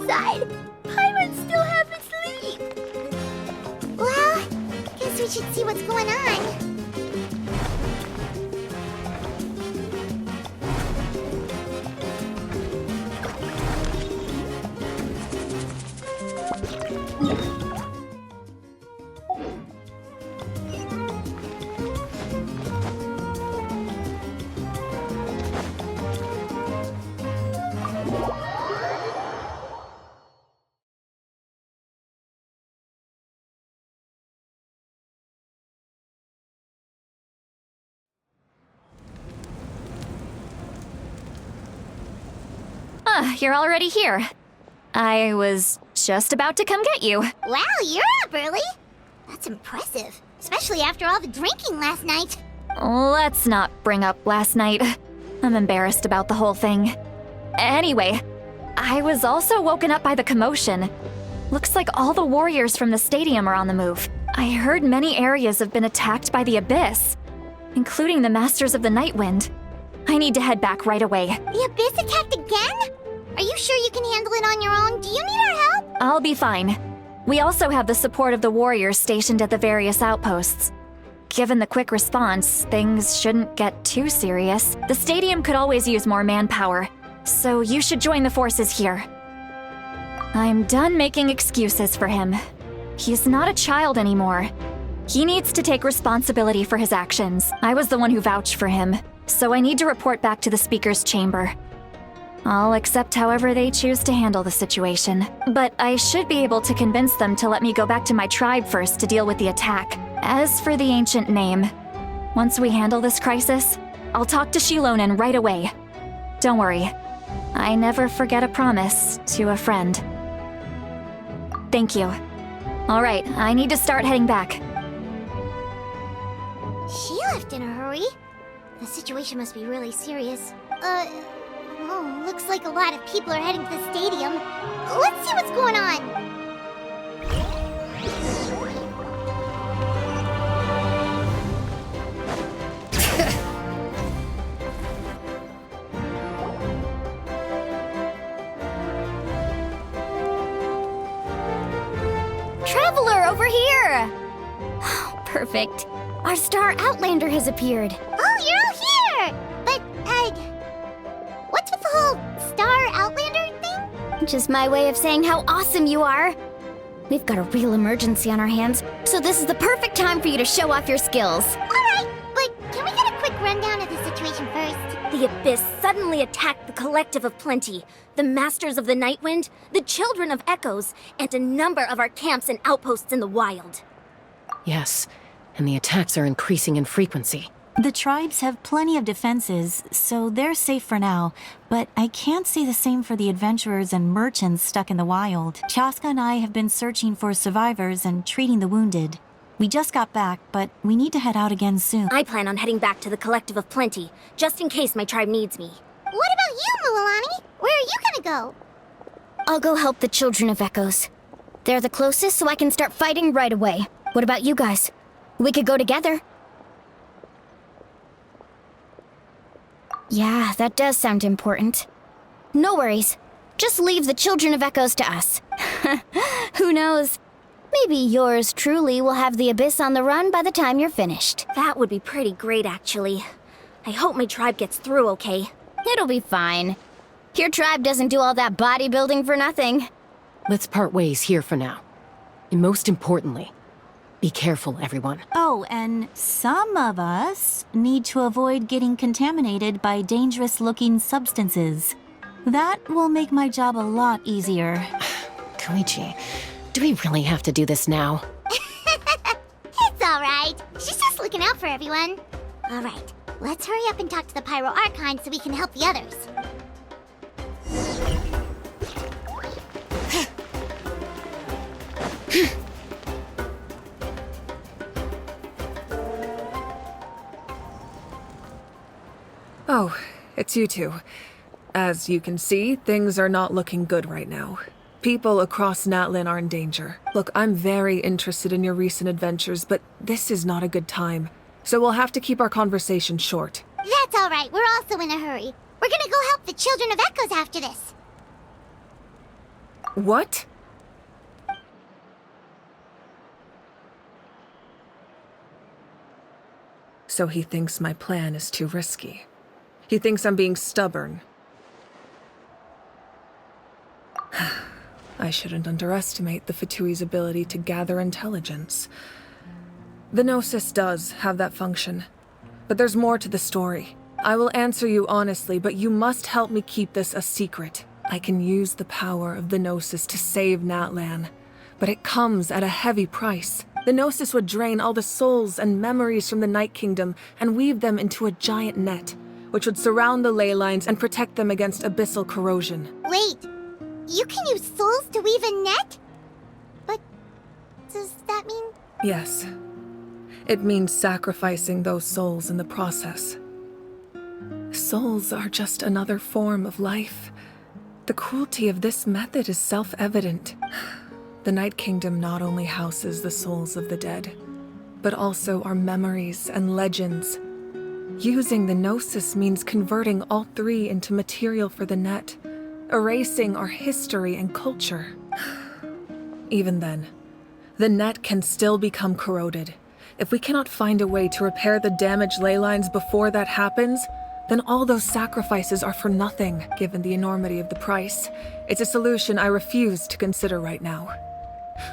outside. Pirate's still half asleep. Well, guess we should see what's going on. You're already here. I was just about to come get you. Wow, you're up early. That's impressive, especially after all the drinking last night. Let's not bring up last night. I'm embarrassed about the whole thing. Anyway, I was also woken up by the commotion. Looks like all the warriors from the stadium are on the move. I heard many areas have been attacked by the Abyss, including the Masters of the Nightwind. I need to head back right away. The Abyss attacked again? Are you sure you can handle it on your own? Do you need our help? I'll be fine. We also have the support of the warriors stationed at the various outposts. Given the quick response, things shouldn't get too serious. The stadium could always use more manpower, so you should join the forces here. I'm done making excuses for him. He's not a child anymore. He needs to take responsibility for his actions. I was the one who vouched for him, so I need to report back to the Speaker's chamber. I'll accept however they choose to handle the situation. But I should be able to convince them to let me go back to my tribe first to deal with the attack. As for the ancient name, once we handle this crisis, I'll talk to Shilonen right away. Don't worry, I never forget a promise to a friend. Thank you. All right, I need to start heading back. She left in a hurry. The situation must be really serious. Oh, looks like a lot of people are heading to the stadium. Let's see what's going on. Traveler, over here! Perfect. Our Star Outlander has appeared. Oh, you're all here! But, what's with the whole Star Outlander thing? Just my way of saying how awesome you are. We've got a real emergency on our hands, so this is the perfect time for you to show off your skills. Alright, but can we get a quick rundown of the situation first? The Abyss suddenly attacked the Collective of Plenty, the Masters of the Nightwind, the Children of Echoes, and a number of our camps and outposts in the wild. Yes, and the attacks are increasing in frequency. The tribes have plenty of defenses, so they're safe for now, but I can't say the same for the adventurers and merchants stuck in the wild. Chaska and I have been searching for survivors and treating the wounded. We just got back, but we need to head out again soon. I plan on heading back to the Collective of Plenty, just in case my tribe needs me. What about you, Mualani? Where are you gonna go? I'll go help the Children of Echoes. They're the closest, so I can start fighting right away. What about you guys? We could go together. Yeah, that does sound important. No worries. Just leave the Children of Echoes to us. Who knows? Maybe yours truly will have the Abyss on the run by the time you're finished. That would be pretty great, actually. I hope my tribe gets through okay. It'll be fine. Your tribe doesn't do all that bodybuilding for nothing. Let's part ways here for now. And most importantly, be careful, everyone. Oh, and some of us need to avoid getting contaminated by dangerous-looking substances. That will make my job a lot easier. Koichi, do we really have to do this now? It's alright. She's just looking out for everyone. Alright, let's hurry up and talk to the Pyro Archon so we can help the others. Oh, it's you two. As you can see, things are not looking good right now. People across Natlin are in danger. Look, I'm very interested in your recent adventures, but this is not a good time. So we'll have to keep our conversation short. That's alright, we're also in a hurry. We're gonna go help the Children of Echoes after this. What? So he thinks my plan is too risky. He thinks I'm being stubborn. I shouldn't underestimate the Fatui's ability to gather intelligence. The Gnosis does have that function, but there's more to the story. I will answer you honestly, but you must help me keep this a secret. I can use the power of the Gnosis to save Natlan, but it comes at a heavy price. The Gnosis would drain all the souls and memories from the Night Kingdom and weave them into a giant net, which would surround the ley lines and protect them against abyssal corrosion. Wait, you can use souls to weave a net? But does that mean... Yes. It means sacrificing those souls in the process. Souls are just another form of life. The cruelty of this method is self-evident. The Night Kingdom not only houses the souls of the dead, but also our memories and legends. Using the Gnosis means converting all three into material for the net, erasing our history and culture. Even then, the net can still become corroded. If we cannot find a way to repair the damaged ley lines before that happens, then all those sacrifices are for nothing, given the enormity of the price. It's a solution I refuse to consider right now.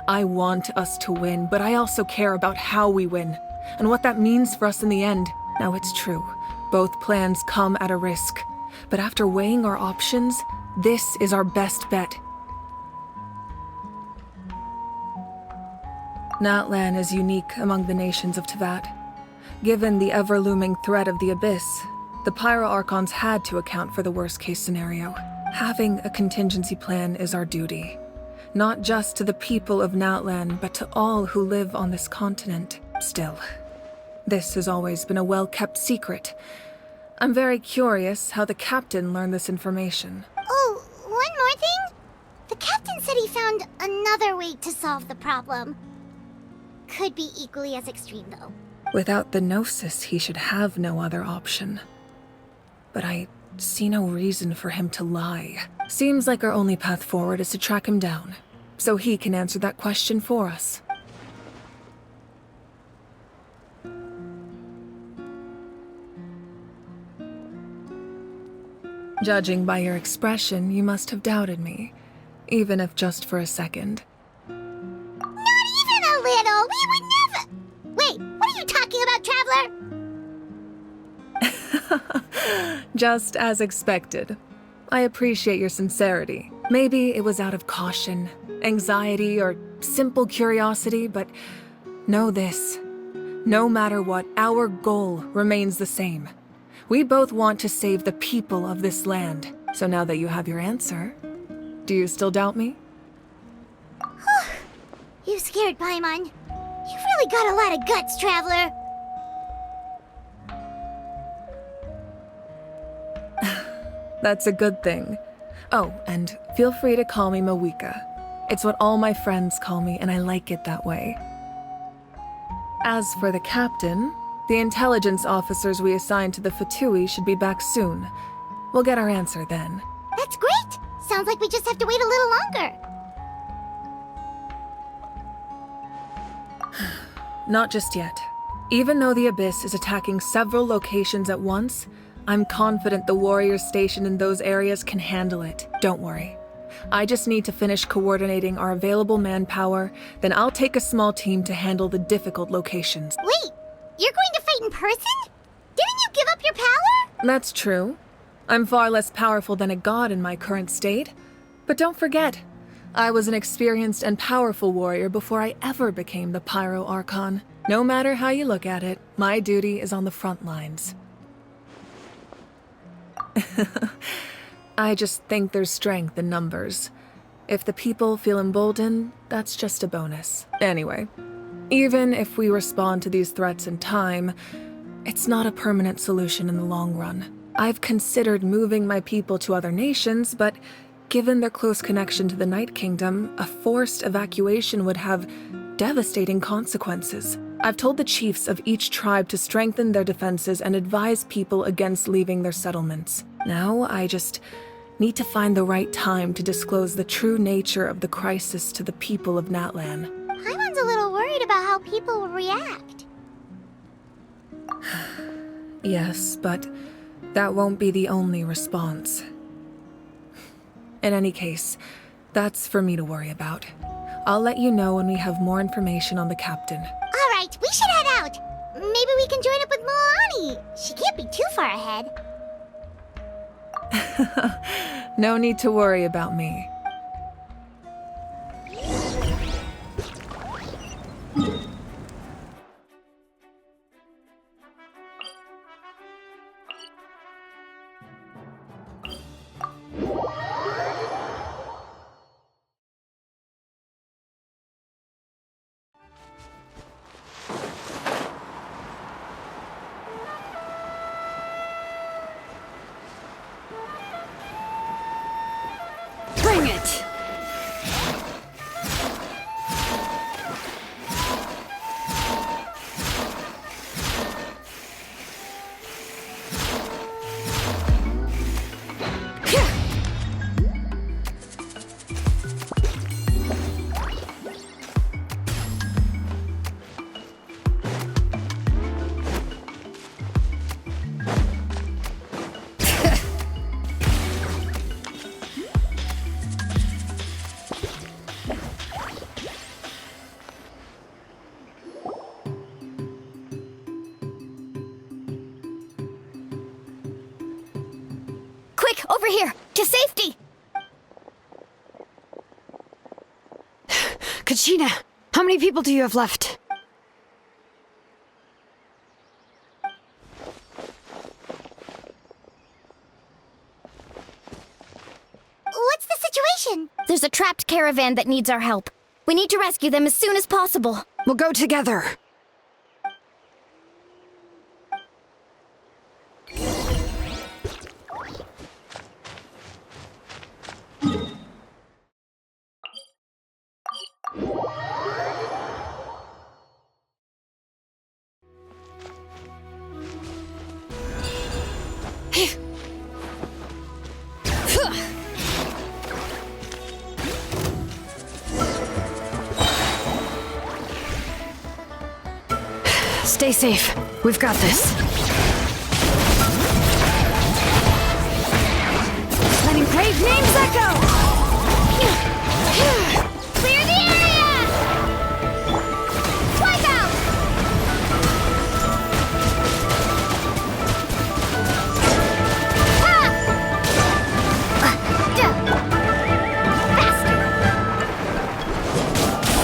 I want us to win, but I also care about how we win, and what that means for us in the end. Now it's true, both plans come at a risk, but after weighing our options, this is our best bet. Natlan is unique among the nations of Teyvat. Given the ever-looming threat of the Abyss, the Pyro-Archons had to account for the worst-case scenario. Having a contingency plan is our duty. Not just to the people of Natlan, but to all who live on this continent. Still, this has always been a well-kept secret. I'm very curious how the captain learned this information. Oh, one more thing? The captain said he found another way to solve the problem. Could be equally as extreme, though. Without the Gnosis, he should have no other option. But I see no reason for him to lie. Seems like our only path forward is to track him down, so he can answer that question for us. Judging by your expression, you must have doubted me, even if just for a second. Not even a little! We would never... Wait, what are you talking about, Traveler? Just as expected. I appreciate your sincerity. Maybe it was out of caution, anxiety, or simple curiosity, but know this. No matter what, our goal remains the same. We both want to save the people of this land. So now that you have your answer, do you still doubt me? You scared Paimon. You've really got a lot of guts, Traveler. That's a good thing. Oh, and feel free to call me Mawika. It's what all my friends call me, and I like it that way. As for the captain, the intelligence officers we assigned to the Fatui should be back soon. We'll get our answer then. That's great! Sounds like we just have to wait a little longer. Not just yet. Even though the Abyss is attacking several locations at once, I'm confident the warriors stationed in those areas can handle it. Don't worry. I just need to finish coordinating our available manpower, then I'll take a small team to handle the difficult locations. Wait, you're going to fight in person? Didn't you give up your power? That's true. I'm far less powerful than a god in my current state. But don't forget, I was an experienced and powerful warrior before I ever became the Pyro Archon. No matter how you look at it, my duty is on the front lines. I just think there's strength in numbers. If the people feel emboldened, that's just a bonus. Anyway, even if we respond to these threats in time, it's not a permanent solution in the long run. I've considered moving my people to other nations, but given their close connection to the Night Kingdom, a forced evacuation would have devastating consequences. I've told the chiefs of each tribe to strengthen their defenses and advise people against leaving their settlements. Now, I just need to find the right time to disclose the true nature of the crisis to the people of Natlan. Paimon's a little worried about how people will react. Yes, but that won't be the only response. In any case, that's for me to worry about. I'll let you know when we have more information on the captain. Alright, we should head out. Maybe we can join up with Milani. She can't be too far ahead. No need to worry about me. Bring it! Quick, over here! To safety! Kachina, how many people do you have left? What's the situation? There's a trapped caravan that needs our help. We need to rescue them as soon as possible. We'll go together. Stay safe. We've got this. Letting brave names echo! Clear the area! Wipe out! Faster!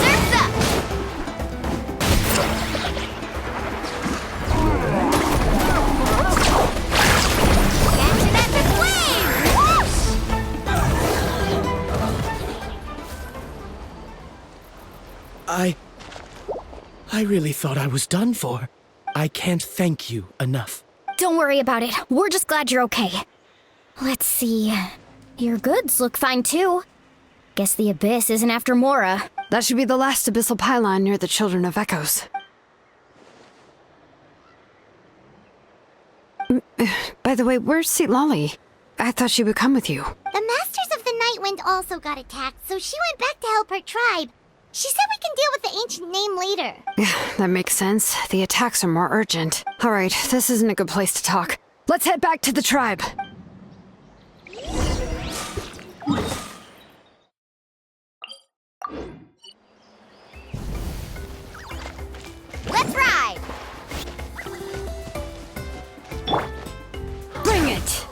Surf's up! Genshin at the flame! I really thought I was done for. I can't thank you enough. Don't worry about it. We're just glad you're okay. Let's see. Your goods look fine too. Guess the Abyss isn't after Mora. That should be the last abyssal pylon near the Children of Echoes. By the way, where's Seat Lolly? I thought she would come with you. The Masters of the Night Wind also got attacked, so she went back to help her tribe. She said we can deal with the ancient name later. Yeah, that makes sense. The attacks are more urgent. All right, this isn't a good place to talk. Let's head back to the tribe. Let's ride! Bring it!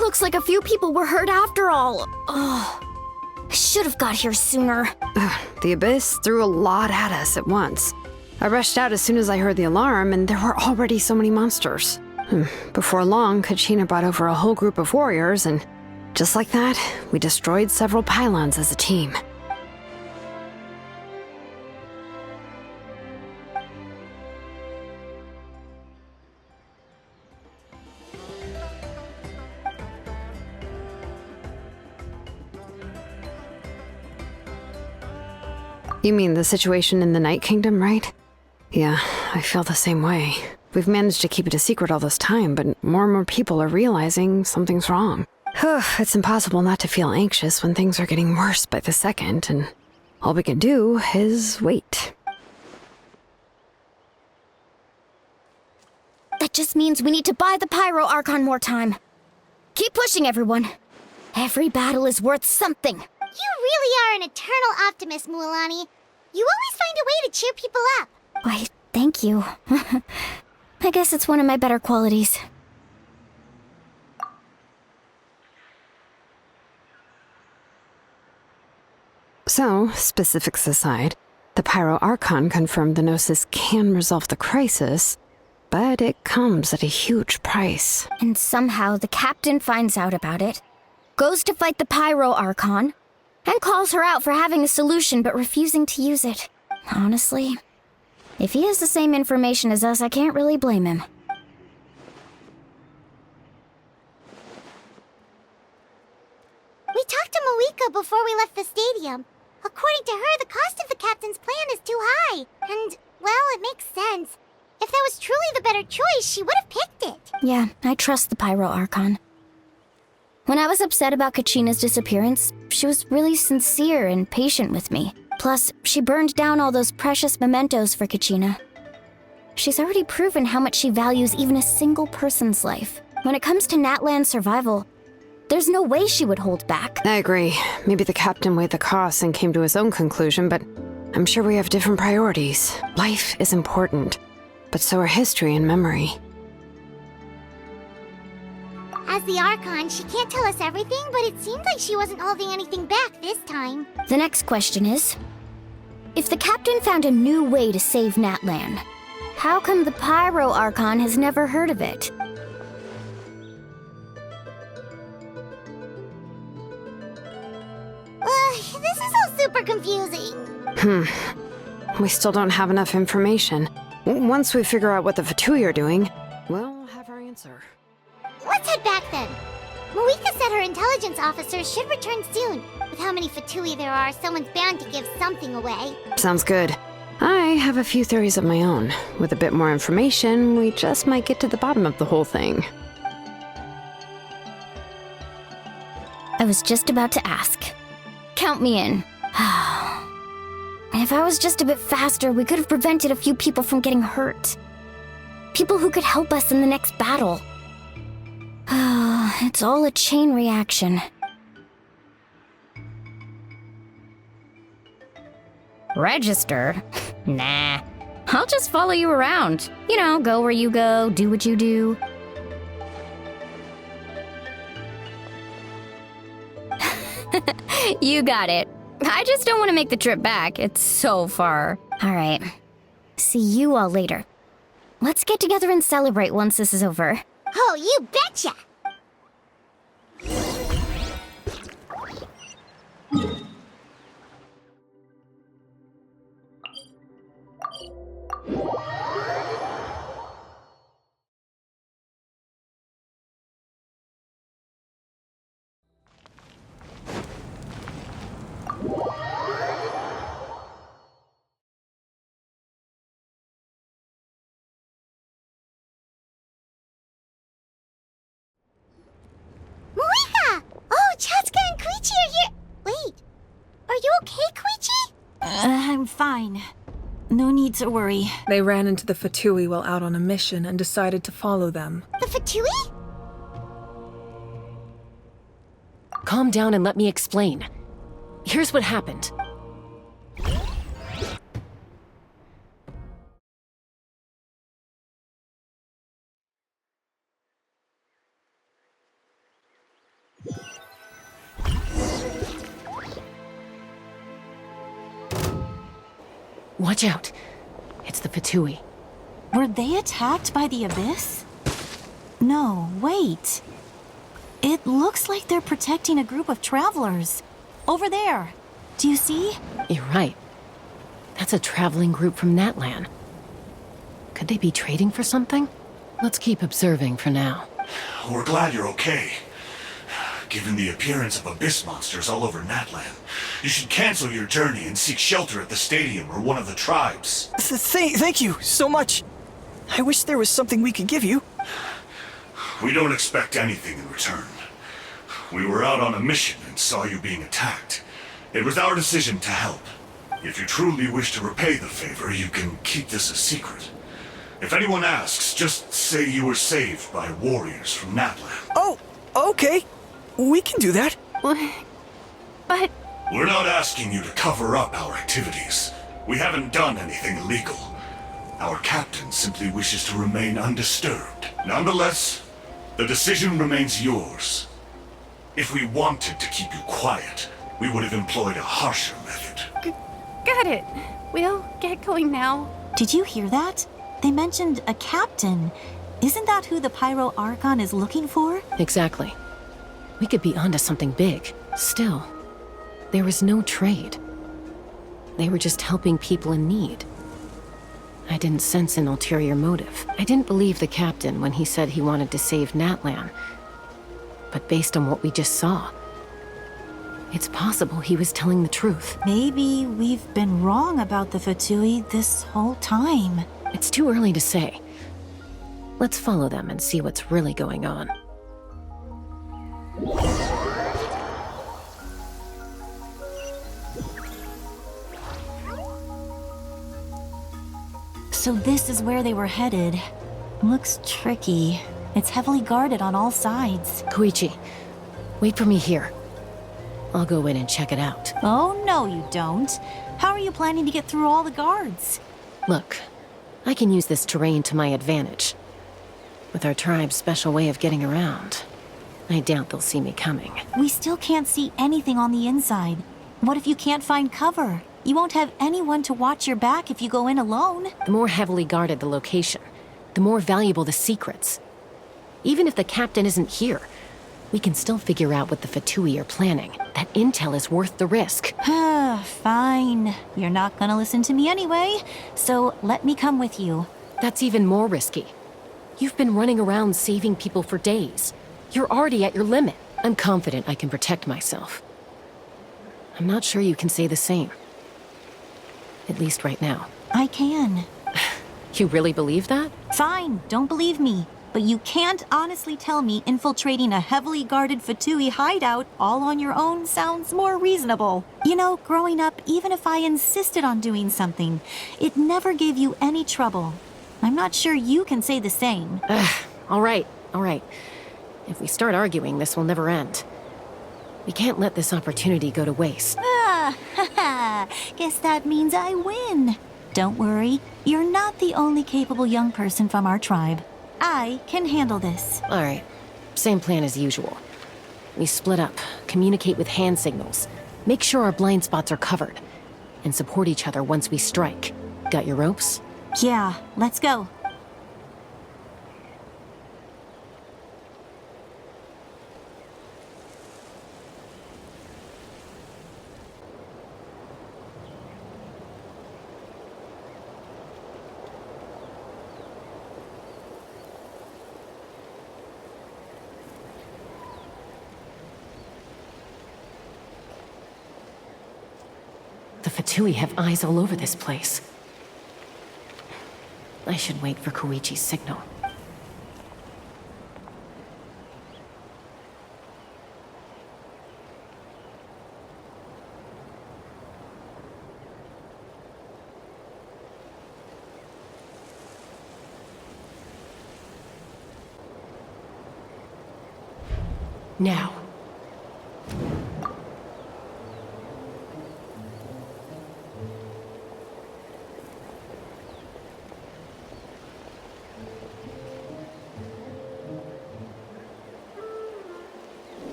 Looks like a few people were hurt after all. Oh, I should have got here sooner. The Abyss threw a lot at us at once. I rushed out as soon as I heard the alarm, and there were already so many monsters. Before long, Kachina brought over a whole group of warriors, and just like that, we destroyed several pylons as a team. You mean the situation in the Night Kingdom, right? Yeah, I feel the same way. We've managed to keep it a secret all this time, but more and more people are realizing something's wrong. It's impossible not to feel anxious when things are getting worse by the second, and all we can do is wait. That just means we need to buy the Pyro Archon more time. Keep pushing, everyone. Every battle is worth something. You really are an eternal optimist, Mualani. You always find a way to cheer people up. Why, thank you. I guess it's one of my better qualities. So, specifics aside, the Pyro Archon confirmed the Gnosis can resolve the crisis, but it comes at a huge price. And somehow the captain finds out about it, goes to fight the Pyro Archon, and calls her out for having a solution but refusing to use it. Honestly, if he has the same information as us, I can't really blame him. We talked to Moika before we left the stadium. According to her, the cost of the captain's plan is too high. And, well, it makes sense. If that was truly the better choice, she would have picked it. Yeah, I trust the Pyro Archon. When I was upset about Kachina's disappearance, she was really sincere and patient with me. Plus, she burned down all those precious mementos for Kachina. She's already proven how much she values even a single person's life. When it comes to Natlan's survival, there's no way she would hold back. I agree. Maybe the captain weighed the costs and came to his own conclusion, but I'm sure we have different priorities. Life is important, but so are history and memory. As the Archon, she can't tell us everything, but it seemed like she wasn't holding anything back this time. The next question is, if the captain found a new way to save Natlan, how come the Pyro Archon has never heard of it? This is all super confusing. We still don't have enough information. Once we figure out what the Fatui are doing, we'll have our answer. Let's head back then. Moika said her intelligence officers should return soon. With how many Fatui there are, someone's bound to give something away. Sounds good. I have a few theories of my own. With a bit more information, we just might get to the bottom of the whole thing. I was just about to ask. Count me in. If I was just a bit faster, we could have prevented a few people from getting hurt. People who could help us in the next battle. It's all a chain reaction. Register? Nah. I'll just follow you around. You know, go where you go, do what you do. You got it. I just don't want to make the trip back. It's so far. All right. See you all later. Let's get together and celebrate once this is over. Oh, you betcha! Moika! Oh, Chaska and Koichi are here! Wait, are you okay, Koichi? I'm fine. No need to worry. They ran into the Fatui while out on a mission and decided to follow them. The Fatui? Calm down and let me explain. Here's what happened. Watch out. It's the Fatui. Were they attacked by the Abyss? No, wait. It looks like they're protecting a group of travelers. Over there. Do you see? You're right. That's a traveling group from Natlan. Could they be trading for something? Let's keep observing for now. We're glad you're okay. given the appearance of abyss monsters all over Natlan. You should cancel your journey and seek shelter at the stadium or one of the tribes. Thank you so much. I wish there was something we could give you. We don't expect anything in return. We were out on a mission and saw you being attacked. It was our decision to help. If you truly wish to repay the favor, you can keep this a secret. If anyone asks, just say you were saved by warriors from Natlan. Oh, okay. We can do that. But We're not asking you to cover up our activities. We haven't done anything illegal. Our captain simply wishes to remain undisturbed. Nonetheless, the decision remains yours. If we wanted to keep you quiet, we would have employed a harsher method. Got it. We'll get going now. Did you hear that? They mentioned a captain. Isn't that who the Pyro Archon is looking for? Exactly. We could be onto something big. Still, there was no trade. They were just helping people in need. I didn't sense an ulterior motive. I didn't believe the captain when he said he wanted to save Natlan. But based on what we just saw, it's possible he was telling the truth. Maybe we've been wrong about the Fatui this whole time. It's too early to say. Let's follow them and see what's really going on. So this is where they were headed. Looks tricky. It's heavily guarded on all sides. Koichi, wait for me here. I'll go in and check it out. Oh, no, you don't. How are you planning to get through all the guards? Look, I can use this terrain to my advantage. With our tribe's special way of getting around, I doubt they'll see me coming. We still can't see anything on the inside. What if you can't find cover? You won't have anyone to watch your back if you go in alone. The more heavily guarded the location, the more valuable the secrets. Even if the captain isn't here, we can still figure out what the Fatui are planning. That intel is worth the risk. Fine. You're not gonna listen to me anyway, so let me come with you. That's even more risky. You've been running around saving people for days. You're already at your limit. I'm confident I can protect myself. I'm not sure you can say the same. At least right now. I can. You really believe that? Fine, don't believe me. But you can't honestly tell me infiltrating a heavily guarded Fatui hideout all on your own sounds more reasonable. You know, growing up, even if I insisted on doing something, it never gave you any trouble. I'm not sure you can say the same. All right. If we start arguing, this will never end. We can't let this opportunity go to waste. Guess that means I win. Don't worry, you're not the only capable young person from our tribe. I can handle this. All right. Same plan as usual. We split up, communicate with hand signals, make sure our blind spots are covered, and support each other once we strike. Got your ropes? Yeah, let's go. The Fatui have eyes all over this place. I should wait for Koichi's signal. Now.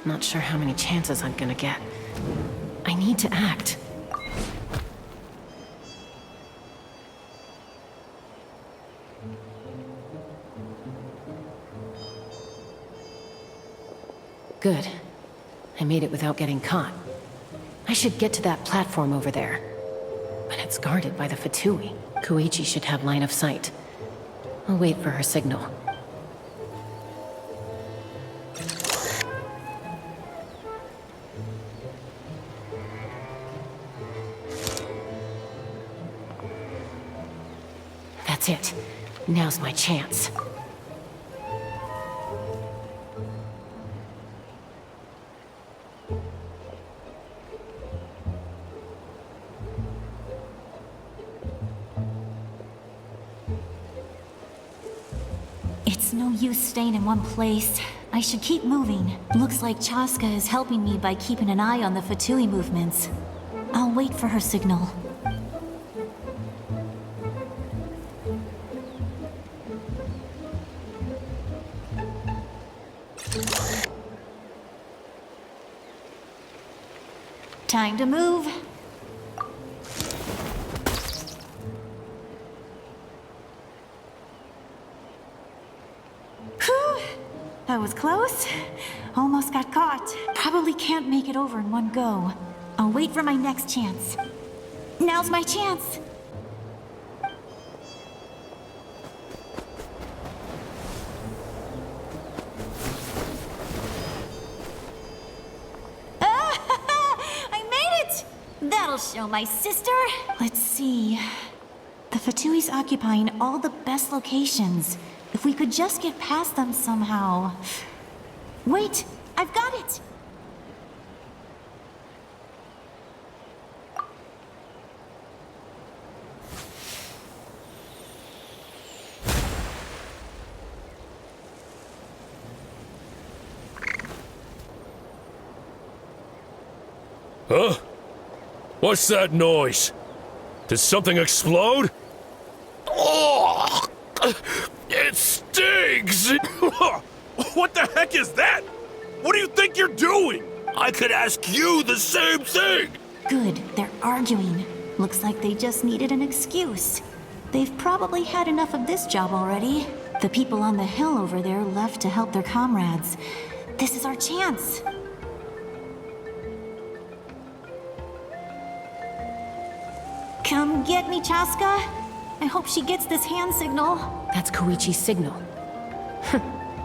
Not sure how many chances I'm gonna get. I need to act. Good. I made it without getting caught. I should get to that platform over there. But it's guarded by the Fatui. Koichi should have line of sight. I'll wait for her signal. That's it. Now's my chance. It's no use staying in one place. I should keep moving. Looks like Chaska is helping me by keeping an eye on the Fatui movements. I'll wait for her signal. Time to move. Whew. That was close. Almost got caught. Probably can't make it over in one go. I'll wait for my next chance. Now's my chance. I made it! That'll show my sister. Let's see. The Fatui's occupying all the best locations. If we could just get past them somehow. Wait, I've got it! Huh? What's that noise? Did something explode? Oh! It stings! What the heck is that? What do you think you're doing? I could ask you the same thing! Good, they're arguing. Looks like they just needed an excuse. They've probably had enough of this job already. The people on the hill over there left to help their comrades. This is our chance. Come get me, Chaska. I hope she gets this hand signal. That's Koichi's signal.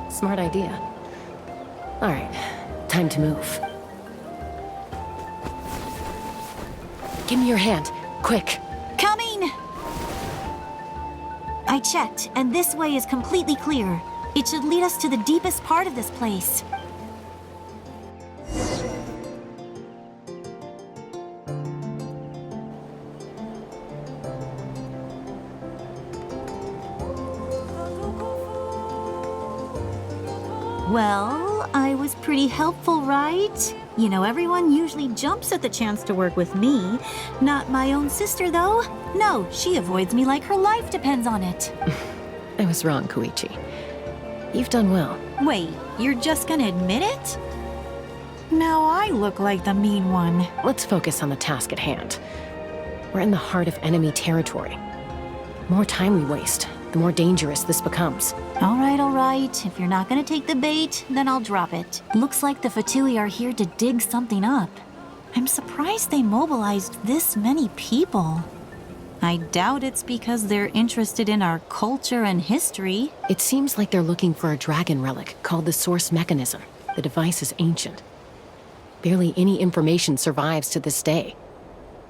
Smart idea. Alright, time to move. Give me your hand, quick. Coming! I checked, and this way is completely clear. It should lead us to the deepest part of this place. Well, I was pretty helpful, right? You know, everyone usually jumps at the chance to work with me. Not my own sister, though. No, she avoids me like her life depends on it. I was wrong, Koichi. You've done well. Wait, you're just gonna admit it? Now I look like the mean one. Let's focus on the task at hand. We're in the heart of enemy territory. The more time we waste, the more dangerous this becomes. All right. If you're not gonna take the bait, then I'll drop it. Looks like the Fatui are here to dig something up. I'm surprised they mobilized this many people. I doubt it's because they're interested in our culture and history. It seems like they're looking for a dragon relic called the Source Mechanism. The device is ancient. Barely any information survives to this day.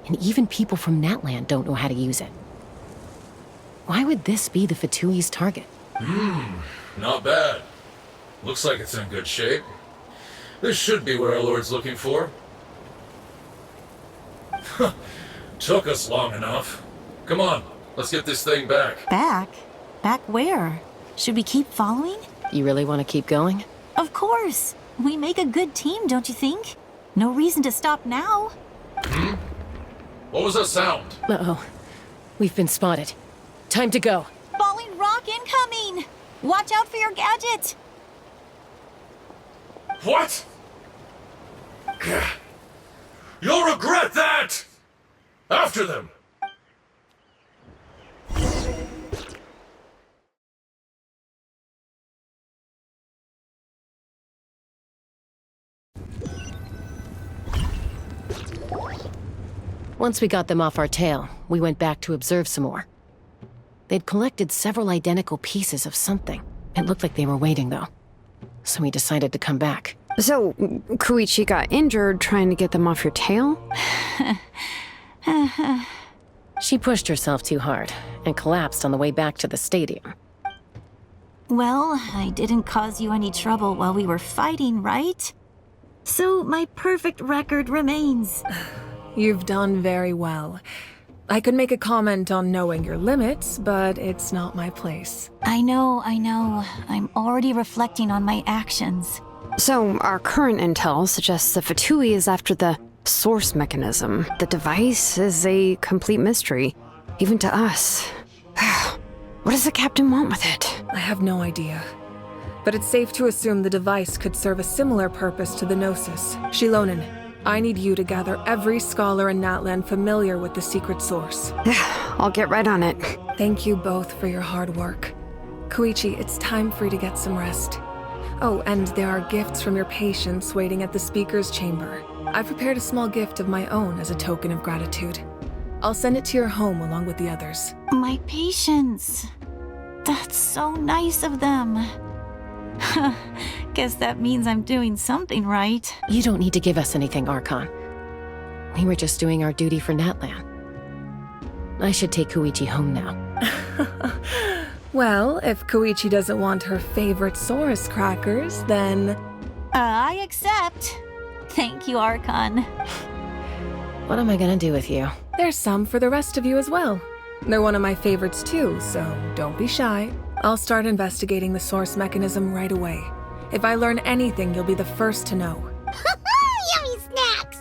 And even people from Natland don't know how to use it. Why would this be the Fatui's target? Not bad. Looks like it's in good shape. This should be what our Lord's looking for. Took us long enough. Come on, let's get this thing back. Back? Back where? Should we keep following? You really want to keep going? Of course. We make a good team, don't you think? No reason to stop now. What was that sound? Uh-oh. We've been spotted. Time to go. Falling rock incoming! Watch out for your gadget! What? You'll regret that! After them! Once we got them off our tail, we went back to observe some more. They'd collected several identical pieces of something. It looked like they were waiting, though. So we decided to come back. So, Koichi got injured trying to get them off your tail? She pushed herself too hard and collapsed on the way back to the stadium. Well, I didn't cause you any trouble while we were fighting, right? So my perfect record remains. You've done very well. I could make a comment on knowing your limits, but it's not my place. I know. I'm already reflecting on my actions. So, our current intel suggests the Fatui is after the source mechanism. The device is a complete mystery, even to us. What does the captain want with it? I have no idea. But it's safe to assume the device could serve a similar purpose to the Gnosis. Shilonen, I need you to gather every scholar in Natlan familiar with the secret source. I'll get right on it. Thank you both for your hard work. Koichi, it's time for you to get some rest. Oh, and there are gifts from your patients waiting at the speaker's chamber. I've prepared a small gift of my own as a token of gratitude. I'll send it to your home along with the others. My patients. That's so nice of them. Guess that means I'm doing something right. You don't need to give us anything, Archon. We were just doing our duty for Natlan. I should take Koichi home now. Well, if Koichi doesn't want her favorite Saurus crackers, then... I accept. Thank you, Archon. What am I gonna do with you? There's some for the rest of you as well. They're one of my favorites too, so don't be shy. I'll start investigating the source mechanism right away. If I learn anything, you'll be the first to know. Yummy snacks!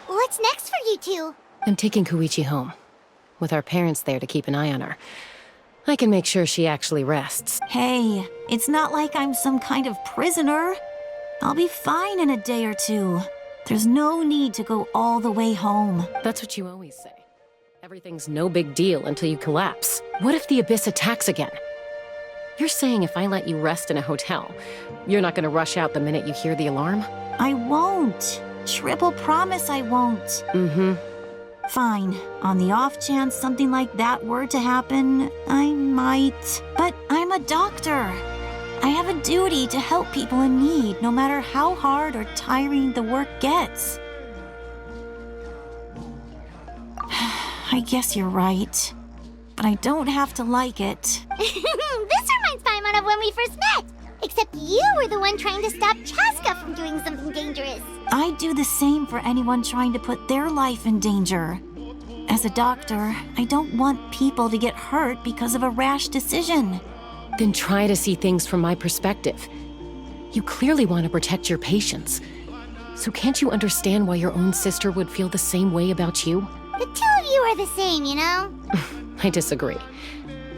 What's next for you two? I'm taking Koichi home, with our parents there to keep an eye on her. I can make sure she actually rests. Hey, it's not like I'm some kind of prisoner. I'll be fine in a day or two. There's no need to go all the way home. That's what you always say. Everything's no big deal until you collapse. What if the Abyss attacks again? You're saying if I let you rest in a hotel, you're not gonna rush out the minute you hear the alarm? I won't. Triple promise I won't. Mm-hmm. Fine. On the off chance something like that were to happen, I might. But I'm a doctor. I have a duty to help people in need, no matter how hard or tiring the work gets. I guess you're right. But I don't have to like it. This reminds Paimon of when we first met. Except you were the one trying to stop Chaska from doing something dangerous. I do the same for anyone trying to put their life in danger. As a doctor, I don't want people to get hurt because of a rash decision. Then try to see things from my perspective. You clearly want to protect your patients. So can't you understand why your own sister would feel the same way about you? The two of you are the same, you know? I disagree.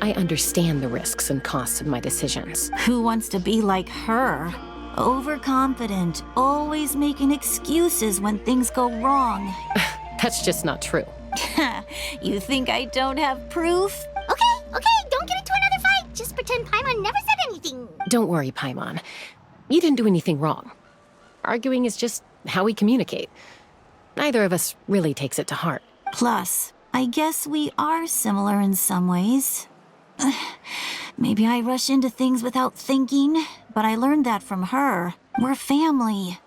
I understand the risks and costs of my decisions. Who wants to be like her? Overconfident, always making excuses when things go wrong. That's just not true. You think I don't have proof? Okay, don't get into another fight. Just pretend Paimon never said anything. Don't worry, Paimon. You didn't do anything wrong. Arguing is just how we communicate. Neither of us really takes it to heart. Plus, I guess we are similar in some ways. Maybe I rush into things without thinking, but I learned that from her. We're family.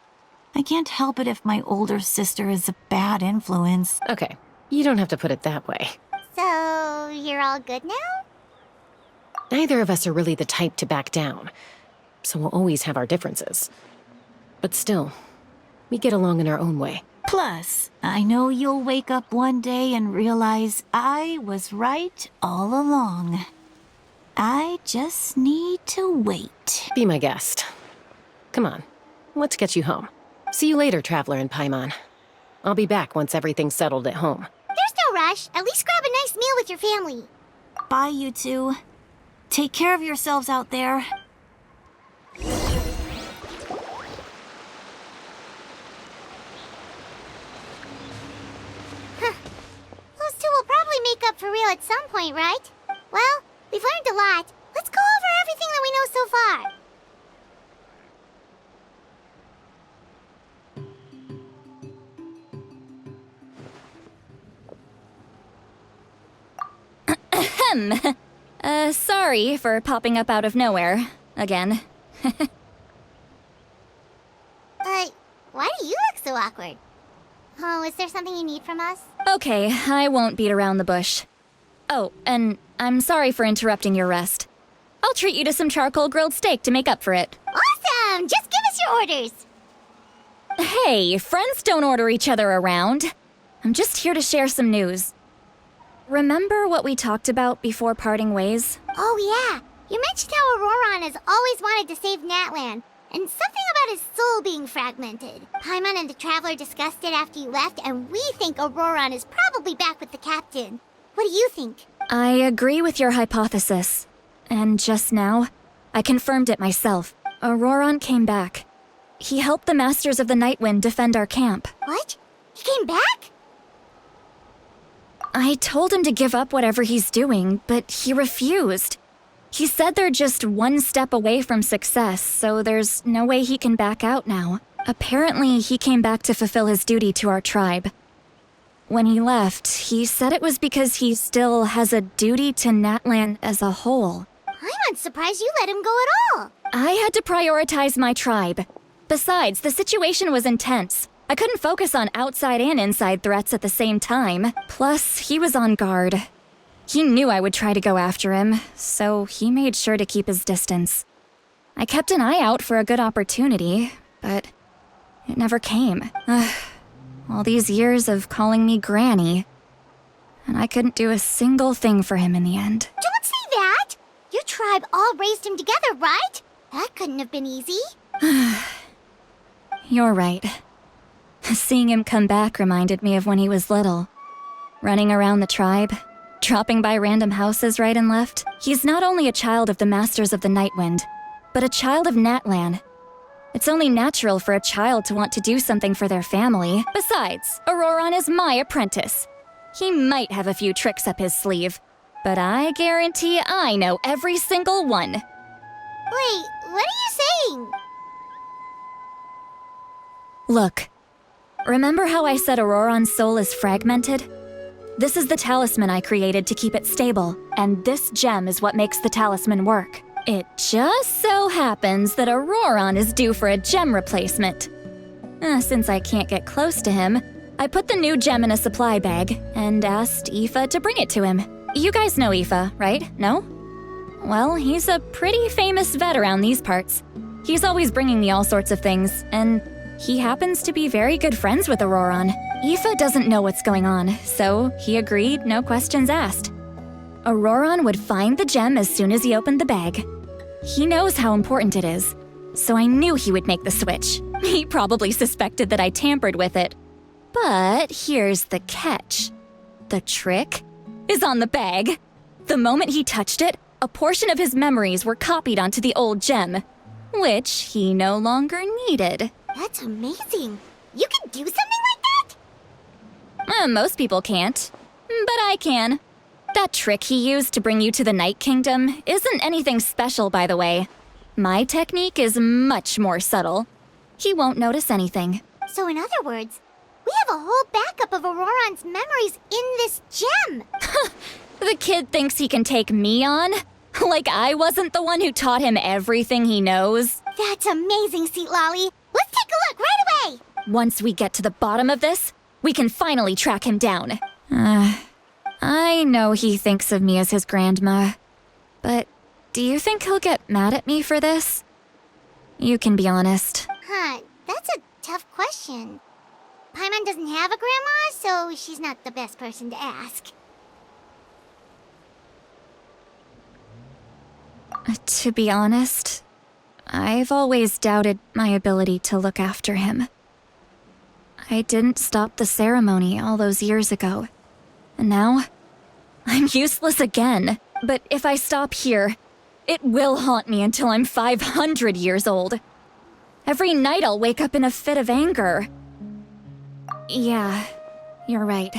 I can't help it if my older sister is a bad influence. Okay, you don't have to put it that way. So, you're all good now? Neither of us are really the type to back down, so we'll always have our differences. But still, we get along in our own way. Plus, I know you'll wake up one day and realize I was right all along. I just need to wait. Be my guest. Come on, let's get you home. See you later, Traveler and Paimon. I'll be back once everything's settled at home. There's no rush. At least grab a nice meal with your family. Bye, you two. Take care of yourselves out there. Those two will probably make up for real at some point, right? Well, we've learned a lot. Let's go over everything that we know so far. Sorry for popping up out of nowhere. Again. Why do you look so awkward? Oh, is there something you need from us? Okay, I won't beat around the bush. Oh, and I'm sorry for interrupting your rest. I'll treat you to some charcoal grilled steak to make up for it. Awesome! Just give us your orders! Hey, friends don't order each other around. I'm just here to share some news. Remember what we talked about before parting ways? Oh yeah, you mentioned how Auroron has always wanted to save Natlan, and something about his soul being fragmented. Paimon and the Traveler discussed it after you left, and we think Auroron is probably back with the Captain. What do you think? I agree with your hypothesis. And just now, I confirmed it myself. Auroron came back. He helped the Masters of the Nightwind defend our camp. What? He came back? I told him to give up whatever he's doing, but he refused. He said they're just one step away from success, so there's no way he can back out now. Apparently, he came back to fulfill his duty to our tribe. When he left, he said it was because he still has a duty to Natlan as a whole. I'm surprised you let him go at all. I had to prioritize my tribe. Besides, the situation was intense. I couldn't focus on outside and inside threats at the same time. Plus, he was on guard. He knew I would try to go after him, so he made sure to keep his distance. I kept an eye out for a good opportunity, but it never came. All these years of calling me Granny, and I couldn't do a single thing for him in the end. Don't say that! Your tribe all raised him together, right? That couldn't have been easy. You're right. Seeing him come back reminded me of when he was little. Running around the tribe, dropping by random houses right and left. He's not only a child of the Masters of the Nightwind, but a child of Natlan. It's only natural for a child to want to do something for their family. Besides, Auroron is my apprentice. He might have a few tricks up his sleeve, but I guarantee I know every single one. Wait, what are you saying? Look, remember how I said Auroron's soul is fragmented? This is the talisman I created to keep it stable, and this gem is what makes the talisman work. It just so happens that Auroron is due for a gem replacement. Since I can't get close to him, I put the new gem in a supply bag and asked Aoife to bring it to him. You guys know Aoife, right? No? Well, he's a pretty famous vet around these parts. He's always bringing me all sorts of things, and he happens to be very good friends with Auroron. Aoife doesn't know what's going on, so he agreed, no questions asked. Auroron would find the gem as soon as he opened the bag. He knows how important it is, so I knew he would make the switch. He probably suspected that I tampered with it. But here's the catch. The trick is on the bag. The moment he touched it, a portion of his memories were copied onto the old gem, which he no longer needed. That's amazing. You can do something like that? Most people can't, but I can. That trick he used to bring you to the Night Kingdom isn't anything special, by the way. My technique is much more subtle. He won't notice anything. So in other words, we have a whole backup of Auroron's memories in this gem. The kid thinks he can take me on? Like I wasn't the one who taught him everything he knows? That's amazing, Seat Lolly. Let's take a look right away. Once we get to the bottom of this, we can finally track him down. I know he thinks of me as his grandma, but do you think he'll get mad at me for this? You can be honest. That's a tough question. Paimon doesn't have a grandma, so she's not the best person to ask. To be honest, I've always doubted my ability to look after him. I didn't stop the ceremony all those years ago, and now I'm useless again. But if I stop here, it will haunt me until I'm 500 years old. Every night I'll wake up in a fit of anger. Yeah, you're right.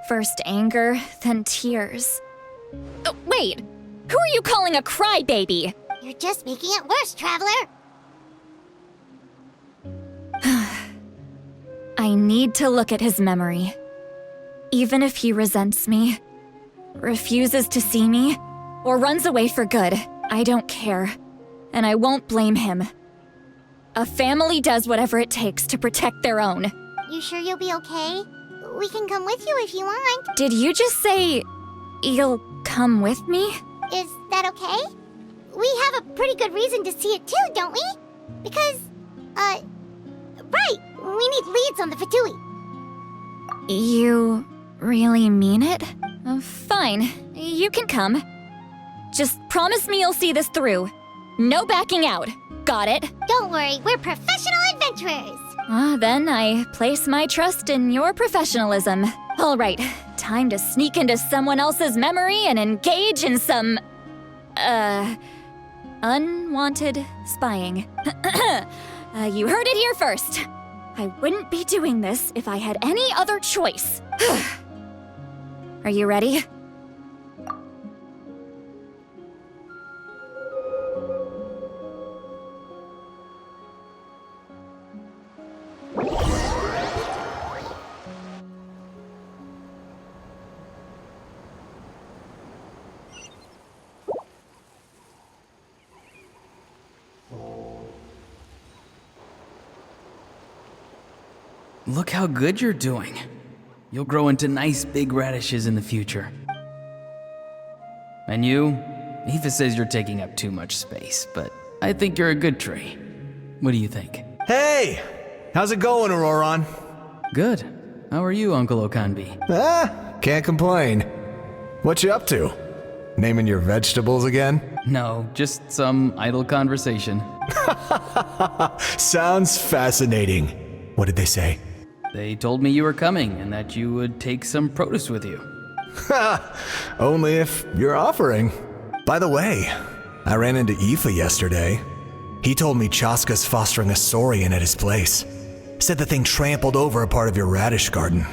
First anger, then tears. Oh, wait! Who are you calling a crybaby? You're just making it worse, Traveler! I need to look at his memory. Even if he resents me, refuses to see me, or runs away for good, I don't care. And I won't blame him. A family does whatever it takes to protect their own. You sure you'll be okay? We can come with you if you want. Did you just say you'll come with me? Is that okay? We have a pretty good reason to see it too, don't we? Because, right, we need leads on the Fatui. You really mean it? Fine, you can come. Just promise me you'll see this through. No backing out. Got it? Don't worry, we're professional adventurers. Then I place my trust in your professionalism. All right, time to sneak into someone else's memory and engage in some, unwanted spying. You heard it here first. I wouldn't be doing this if I had any other choice. Are you ready? Look how good you're doing. You'll grow into nice big radishes in the future. And you? Aoife says you're taking up too much space, but I think you're a good tree. What do you think? Hey! How's it going, Auroron? Good. How are you, Uncle Okanbi? Can't complain. What you up to? Naming your vegetables again? No, just some idle conversation. Sounds fascinating. What did they say? They told me you were coming and that you would take some produce with you. Only if you're offering. By the way, I ran into Aoife yesterday. He told me Chaska's fostering a saurian at his place. Said the thing trampled over a part of your radish garden.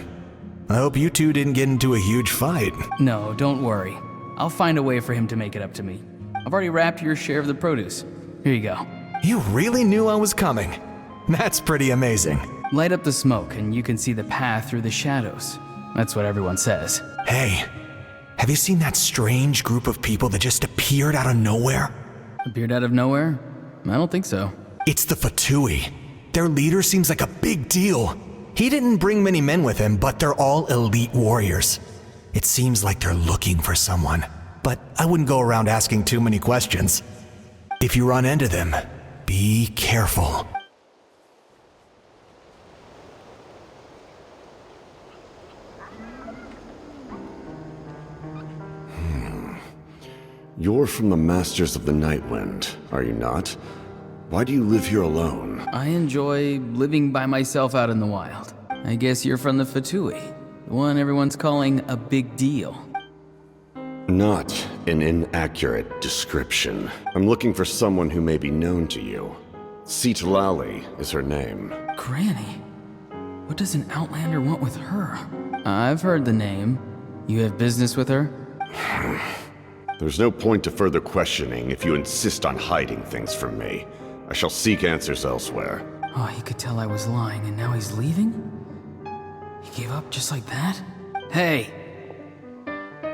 I hope you two didn't get into a huge fight. No, don't worry. I'll find a way for him to make it up to me. I've already wrapped your share of the produce. Here you go. You really knew I was coming. That's pretty amazing. Light up the smoke and you can see the path through the shadows. That's what everyone says. Hey, have you seen that strange group of people that just appeared out of nowhere? Appeared out of nowhere? I don't think so. It's the Fatui. Their leader seems like a big deal. He didn't bring many men with him, but they're all elite warriors. It seems like they're looking for someone, but I wouldn't go around asking too many questions. If you run into them, be careful. You're from the Masters of the Nightwind, are you not? Why do you live here alone? I enjoy living by myself out in the wild. I guess you're from the Fatui, the one everyone's calling a big deal. Not an inaccurate description. I'm looking for someone who may be known to you. Citlali is her name. Granny? What does an Outlander want with her? I've heard the name. You have business with her? There's no point to further questioning if you insist on hiding things from me. I shall seek answers elsewhere. Oh, he could tell I was lying and now he's leaving? He gave up just like that? Hey!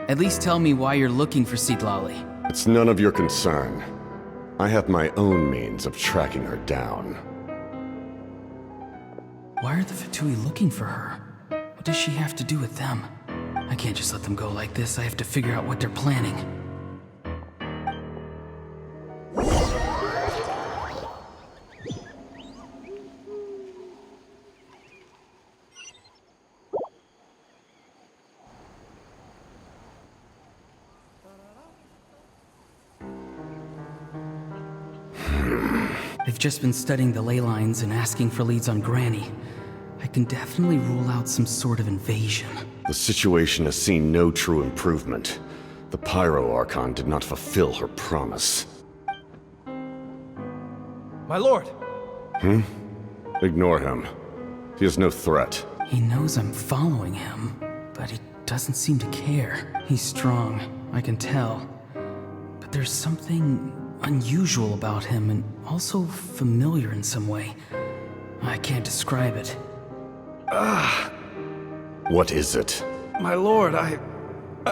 At least tell me why you're looking for Citlali. It's none of your concern. I have my own means of tracking her down. Why are the Fatui looking for her? What does she have to do with them? I can't just let them go like this. I have to figure out what they're planning. I've just been studying the ley lines and asking for leads on Granny. I can definitely rule out some sort of invasion. The situation has seen no true improvement. The Pyro Archon did not fulfill her promise. My lord! Ignore him. He is no threat. He knows I'm following him, but he doesn't seem to care. He's strong, I can tell. But there's something unusual about him and also familiar in some way. I can't describe it. What is it? My lord, I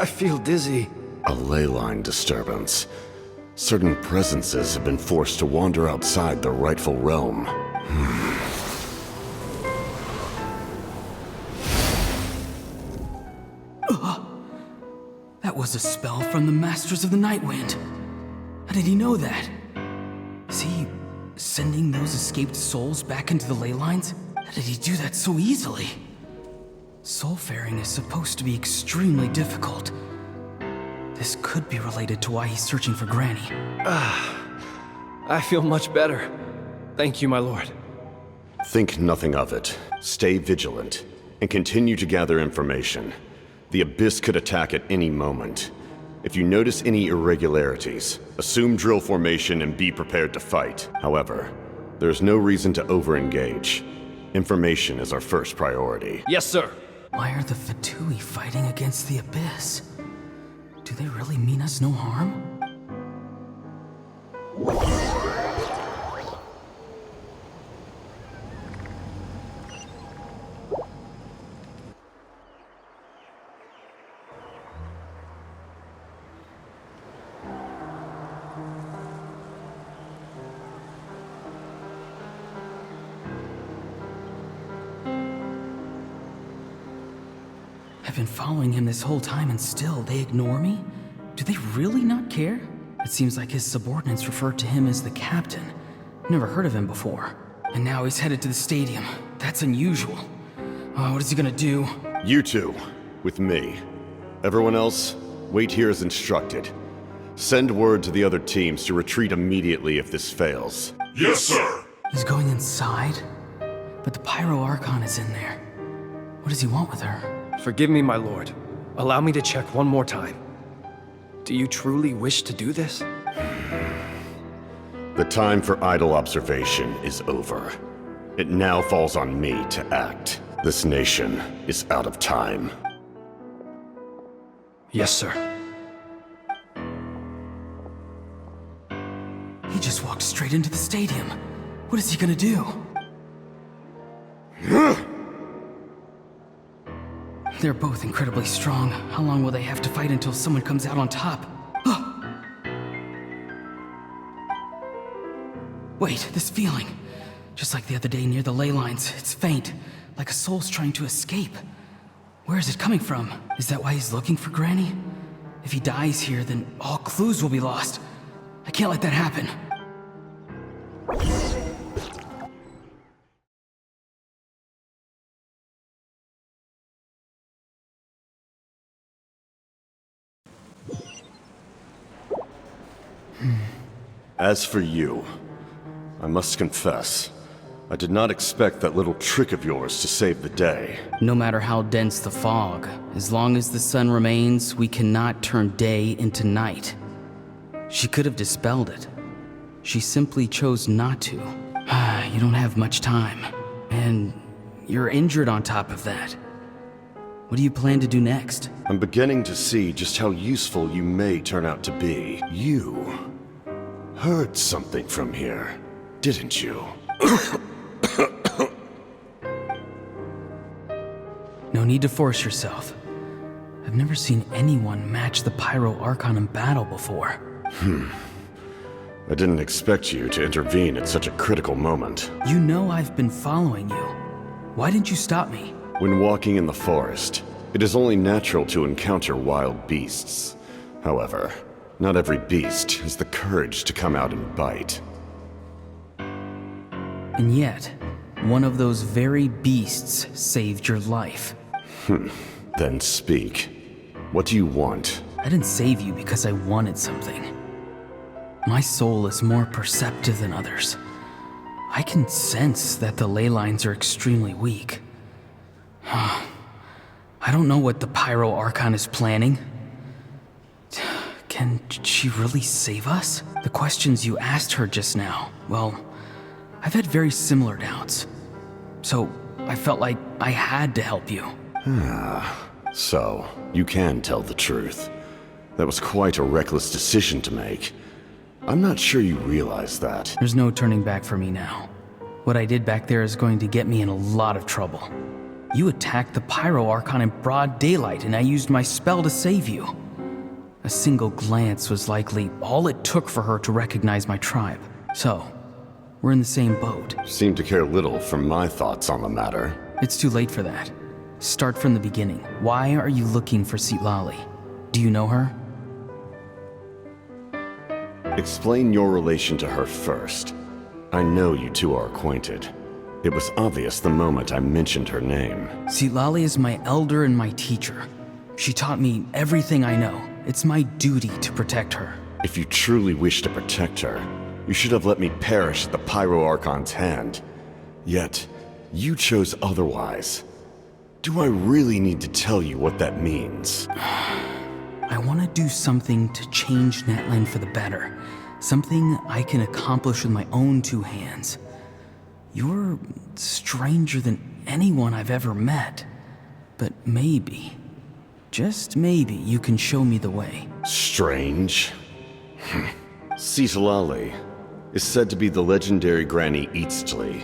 feel dizzy. A ley line disturbance. Certain presences have been forced to wander outside their rightful realm. That was a spell from the Masters of the Nightwind. How did he know that? Is he sending those escaped souls back into the ley lines? How did he do that so easily? Soulfaring is supposed to be extremely difficult. This could be related to why he's searching for Granny. I feel much better. Thank you, my lord. Think nothing of it. Stay vigilant, and continue to gather information. The Abyss could attack at any moment. If you notice any irregularities, assume drill formation and be prepared to fight. However, there's no reason to over-engage. Information is our first priority. Yes, sir. Why are the Fatui fighting against the Abyss? Do they really mean us no harm? I've been following him this whole time and still they ignore me? Do they really not care? It seems like his subordinates refer to him as the captain. Never heard of him before. And now he's headed to the stadium. That's unusual. Oh, what is he gonna do? You two, with me. Everyone else, wait here as instructed. Send word to the other teams to retreat immediately if this fails. Yes, sir! He's going inside? But the Pyro Archon is in there. What does he want with her? Forgive me, my lord. Allow me to check one more time. Do you truly wish to do this? The time for idle observation is over. It now falls on me to act. This nation is out of time. Yes, sir. He just walked straight into the stadium. What is he gonna do? They're both incredibly strong. How long will they have to fight until someone comes out on top? Wait, this feeling. Just like the other day near the ley lines, it's faint, like a soul's trying to escape. Where is it coming from? Is that why he's looking for Granny? If he dies here, then all clues will be lost. I can't let that happen. As for you, I must confess, I did not expect that little trick of yours to save the day. No matter how dense the fog, as long as the sun remains, we cannot turn day into night. She could have dispelled it. She simply chose not to. You don't have much time. And you're injured on top of that. What do you plan to do next? I'm beginning to see just how useful you may turn out to be. You heard something from here, didn't you? No need to force yourself. I've never seen anyone match the Pyro Archon in battle before. I didn't expect you to intervene at such a critical moment. You know I've been following you. Why didn't you stop me? When walking in the forest, it is only natural to encounter wild beasts. However, not every beast has the courage to come out and bite. And yet, one of those very beasts saved your life. Then speak. What do you want? I didn't save you because I wanted something. My soul is more perceptive than others. I can sense that the ley lines are extremely weak. I don't know what the Pyro Archon is planning. Can she really save us? The questions you asked her just now, well, I've had very similar doubts. So I felt like I had to help you. So, you can tell the truth. That was quite a reckless decision to make. I'm not sure you realize that. There's no turning back for me now. What I did back there is going to get me in a lot of trouble. You attacked the Pyro Archon in broad daylight, and I used my spell to save you. A single glance was likely all it took for her to recognize my tribe. So, we're in the same boat. Seem to care little for my thoughts on the matter. It's too late for that. Start from the beginning. Why are you looking for Sitlali? Do you know her? Explain your relation to her first. I know you two are acquainted. It was obvious the moment I mentioned her name. Sitlali is my elder and my teacher. She taught me everything I know. It's my duty to protect her. If you truly wish to protect her, you should have let me perish at the Pyro Archon's hand. Yet, you chose otherwise. Do I really need to tell you what that means? I want to do something to change Natlan for the better. Something I can accomplish with my own two hands. You're stranger than anyone I've ever met. But maybe, just maybe, you can show me the way. Strange? Sitlali is said to be the legendary Granny Eastli,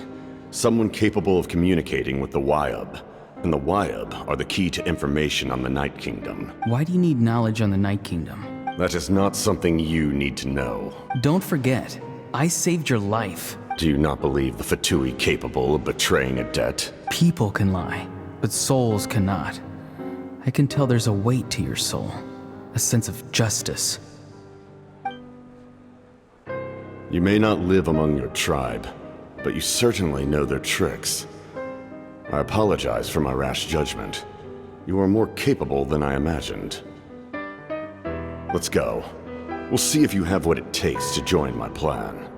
someone capable of communicating with the Wyub. And the Wyub are the key to information on the Night Kingdom. Why do you need knowledge on the Night Kingdom? That is not something you need to know. Don't forget, I saved your life. Do you not believe the Fatui capable of betraying a debt? People can lie, but souls cannot. I can tell there's a weight to your soul, a sense of justice. You may not live among your tribe, but you certainly know their tricks. I apologize for my rash judgment. You are more capable than I imagined. Let's go. We'll see if you have what it takes to join my plan.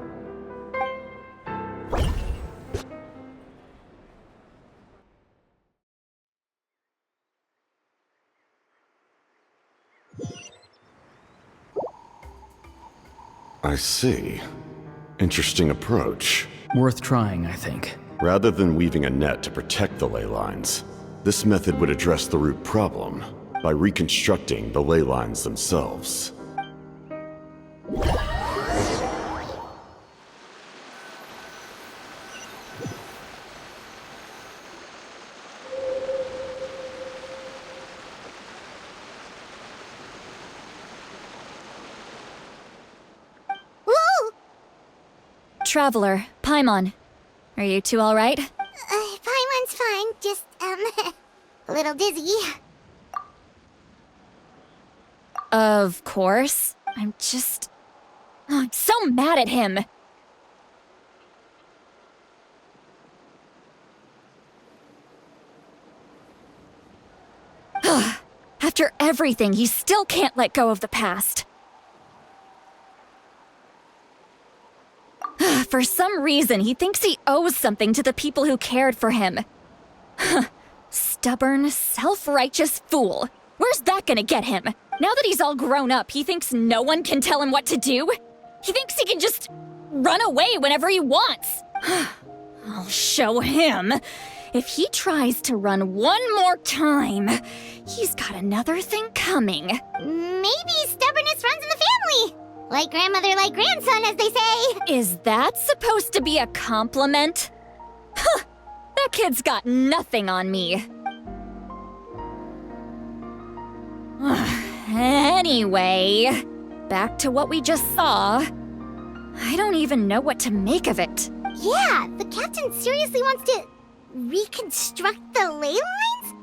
I see. Interesting approach. Worth trying, I think. Rather than weaving a net to protect the ley lines, this method would address the root problem by reconstructing the ley lines themselves. Woo! Traveler, Paimon. Are you two alright? Paimon's fine, just, a little dizzy. Of course. I'm so mad at him. After everything, he still can't let go of the past. For some reason, he thinks he owes something to the people who cared for him. Stubborn, self-righteous fool. Where's that gonna get him? Now that he's all grown up, he thinks no one can tell him what to do? He thinks he can just run away whenever he wants. I'll show him. If he tries to run one more time, he's got another thing coming. Maybe stubbornness runs in the family. Like grandmother, like grandson, as they say. Is that supposed to be a compliment? Huh, that kid's got nothing on me. Anyway, back to what we just saw. I don't even know what to make of it. Yeah, the captain seriously wants to reconstruct the ley lines?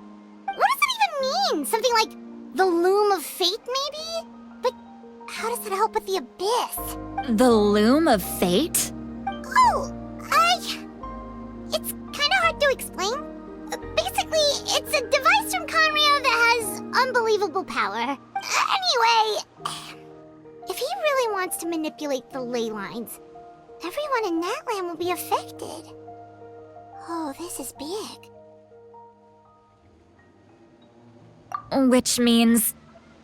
What does that even mean? Something like the loom of fate, maybe? But how does that help with the abyss? The loom of fate? Oh, it's kind of hard to explain. Basically, it's a device from Conria that has unbelievable power. Anyway, if he really wants to manipulate the ley lines, Everyone in Natlan will be affected. Oh, this is big. Which means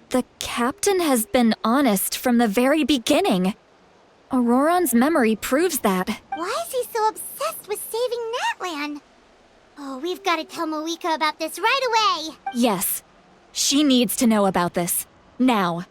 the captain has been honest from the very beginning. Auroron's memory proves that. Why is he so obsessed with saving Natlan? Oh, we've got to tell Moeka about this right away. Yes, she needs to know about this. Now.